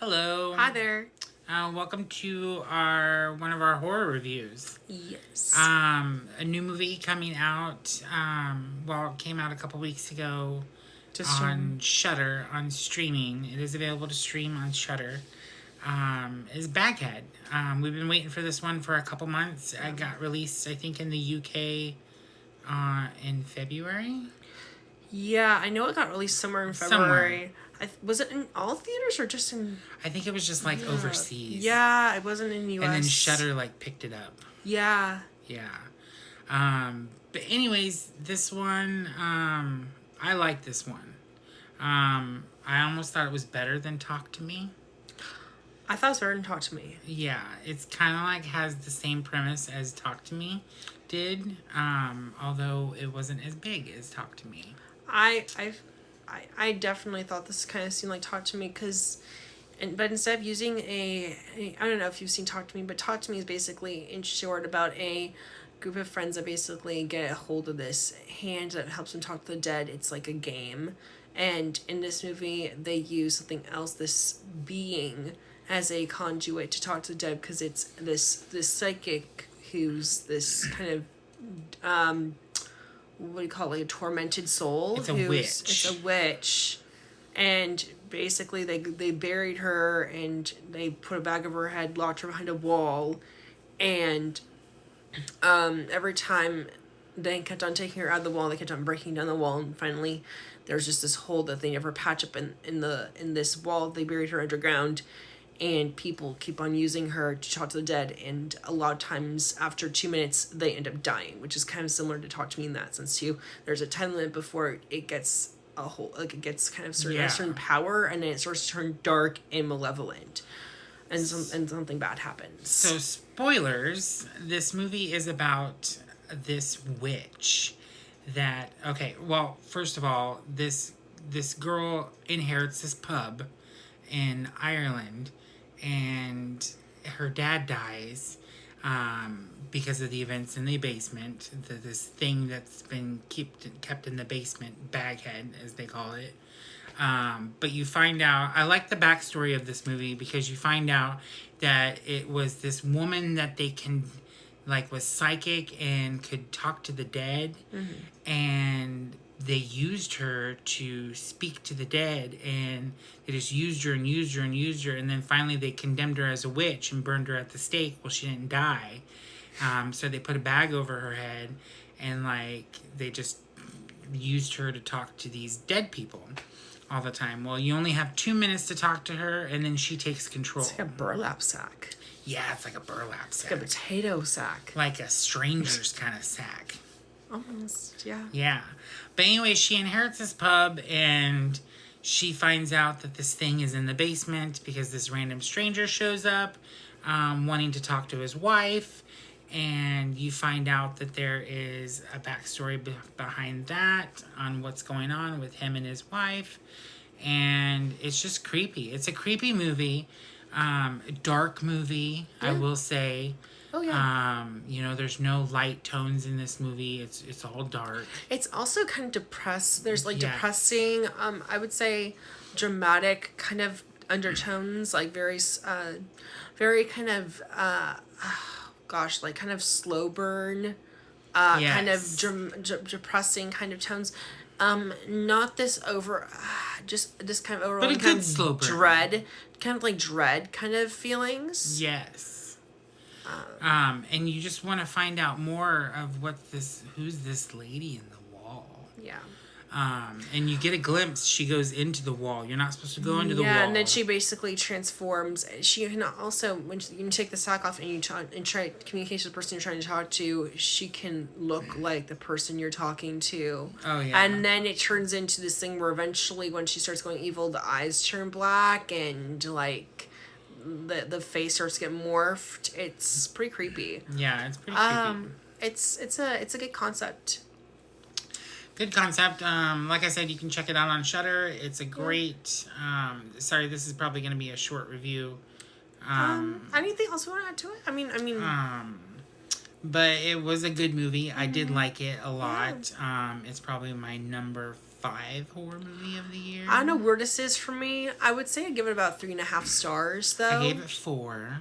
Hello. Hi there. Welcome to one of our horror reviews. Yes. A new movie coming out. It came out a couple weeks ago Just on Shudder on streaming. It is available to stream on Shudder. Is Baghead. We've been waiting for this one for a couple months. It got released, I think, in the UK in February. Yeah, I know it got released somewhere in February. Was it in all theaters or just in? I think it was just like overseas. Yeah, it wasn't in the US. And then Shudder picked it up. Yeah. Yeah. But anyways, this one, I like this one. I almost thought it was better than Talk to Me. I thought it was better than Talk to Me. Yeah, it's kind of has the same premise as Talk to Me did, although it wasn't as big as Talk to Me. I definitely thought this kind of seemed like Talk to Me but instead of using I don't know if you've seen Talk to Me, but Talk to Me is basically, in short, about a group of friends that basically get a hold of this hand that helps them talk to the dead. It's like a game. And in this movie, they use something else, this being, as a conduit to talk to the dead, because it's this psychic who's this kind of what do you call it, like a tormented soul. It's a witch. It's a witch. And basically they buried her and they put a bag over her head, locked her behind a wall, and every time they kept on taking her out of the wall, they kept on breaking down the wall, and finally there's just this hole that they never patch up in this wall. They buried her underground, and people keep on using her to talk to the dead, and a lot of times after 2 minutes they end up dying, which is kind of similar to Talk to Me in that sense too. There's a time limit before it gets it gets kind of a certain power, and then it starts to turn dark and malevolent, and something bad happens. So spoilers, this movie is about this witch that, first of all, this girl inherits this pub in Ireland, and her dad dies because of the events in the basement. This thing that's been kept in the basement, Baghead, as they call it. But you find out, I like the backstory of this movie because you find out that it was this woman that they can, was psychic and could talk to the dead. Mm-hmm. And they used her to speak to the dead, and they just used her and used her and used her, and then finally they condemned her as a witch and burned her at the stake. Well, she didn't die. So they put a bag over her head, and they just used her to talk to these dead people all the time. Well, you only have 2 minutes to talk to her, and then she takes control. It's like a burlap sack. Yeah, it's like a burlap sack. Like a potato sack. Like a stranger's kind of sack. Almost, yeah. Yeah. But anyway, she inherits this pub, and she finds out that this thing is in the basement because this random stranger shows up wanting to talk to his wife. And you find out that there is a backstory behind that on what's going on with him and his wife. And it's just creepy. It's a creepy movie. Dark movie, yeah. I will say. Oh, yeah. There's no light tones in this movie. It's all dark. It's also kind of depressed. There's depressing, I would say dramatic kind of undertones, very kind of, kind of slow burn, yes. Kind of depressing kind of tones. Not this over, just this kind of overall kind of slow burn. Dread kind of feelings. Yes. And you just want to find out more of who's this lady in the wall. Yeah. And you get a glimpse. She goes into the wall. You're not supposed to go into the wall. Yeah, and then she basically transforms. She can also, when you take the sack off and you try to communicate with the person you're trying to talk to, she can look like the person you're talking to. Oh, yeah. And then it turns into this thing where eventually, when she starts going evil, the eyes turn black, and the face starts to get morphed. It's pretty creepy. Yeah, it's pretty creepy. It's a good concept. Good concept. Like I said, you can check it out on Shudder. It's a great. Sorry, this is probably going to be a short review. Anything else you want to add to it? I mean. But it was a good movie. I did like it a lot. Yeah. It's probably my number 5 horror movie of the year. I don't know where this is for me. I would say I'd give it about 3.5 stars, though. I gave it 4.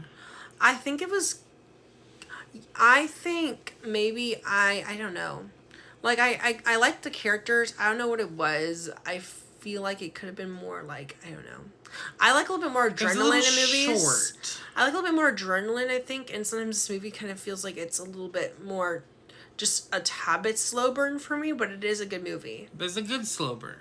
I think it was. I think maybe I don't know. Like I liked the characters. I don't know what it was. I feel like it could have been more like, I don't know. I like a little bit more adrenaline in movies. Short. I like a little bit more adrenaline, I think, and sometimes this movie kind of feels like it's a little bit more just a tad bit slow burn for me, but it is a good movie. But it's a good slow burn.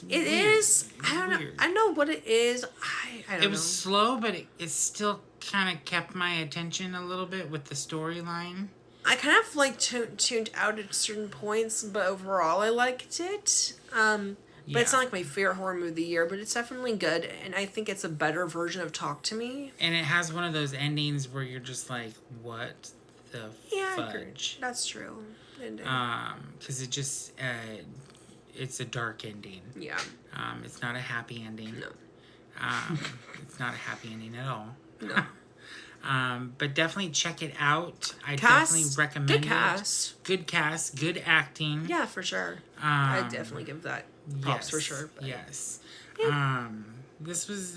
It is. I don't know. I know what it is. I don't know. It was slow, but it still kind of kept my attention a little bit with the storyline. I kind of like tuned out at certain points, but overall I liked it. But it's not like my favorite horror movie of the year, but it's definitely good, and I think it's a better version of Talk to Me. And it has one of those endings where you're just like, what the fudge? That's true. Because it just, it's a dark ending. Yeah. It's not a happy ending. No. It's not a happy ending at all. No. But definitely check it out. I definitely recommend it. Good cast. Good cast. Good acting. Yeah, for sure. I'd definitely give that props for sure. But. Yes. Yeah. This was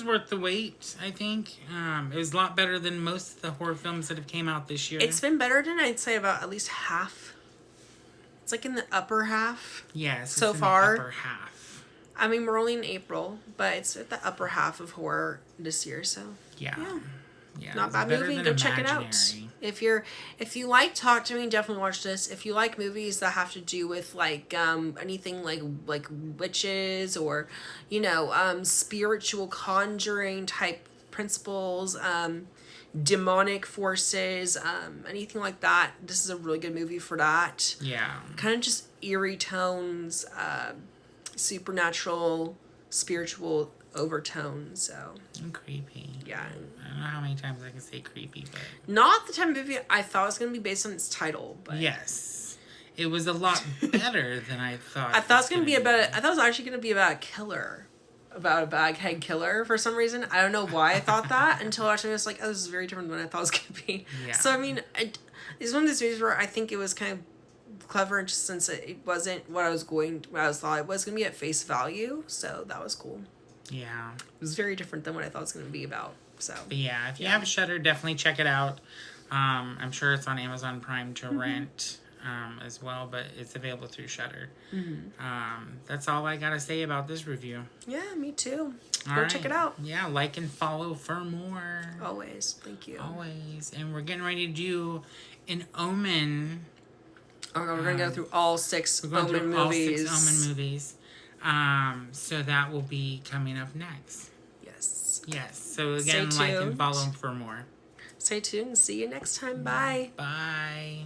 worth the wait, I think. It was a lot better than most of the horror films that have came out this year. It's been better than I'd say about at least half. It's like in the upper half. Yes. So far. The upper half. I mean, we're only in April, but it's at the upper half of horror this year, so. Yeah. Yeah, not bad movie. Go check it out. If you like Talk to Me, definitely watch this. If you like movies that have to do with like anything like witches or spiritual conjuring type principles, demonic forces, anything like that, this is a really good movie for that. Yeah. Kind of just eerie tones, supernatural, spiritual overtones. So. And creepy. Yeah. I don't know how many times I can say creepy, but... Not the type of movie I thought it was going to be based on its title, but... Yes. It was a lot better than I thought. I thought it was going to be about... I thought it was actually going to be about a killer. About a Baghead killer for some reason. I don't know why I thought that until actually I was like, oh, this is very different than what I thought it was going to be. Yeah. So, I mean, it's one of those movies where I think it was kind of clever just since it wasn't what I thought it was going to be at face value. So, that was cool. Yeah. It was very different than what I thought it was going to be about. So. But yeah, if you have Shudder, definitely check it out. I'm sure it's on Amazon Prime to rent as well, but it's available through Shudder. That's all I got to say about this review. Yeah, me too. All Go right. check it out. Yeah, like and follow for more. Always. Thank you. Always. And we're getting ready to do an Omen. Oh, we're going to go through all 6 Omen movies. All 6 Omen movies. So that will be coming up next. Yes. So again, like and follow for more. Stay tuned. See you next time. Bye. Bye.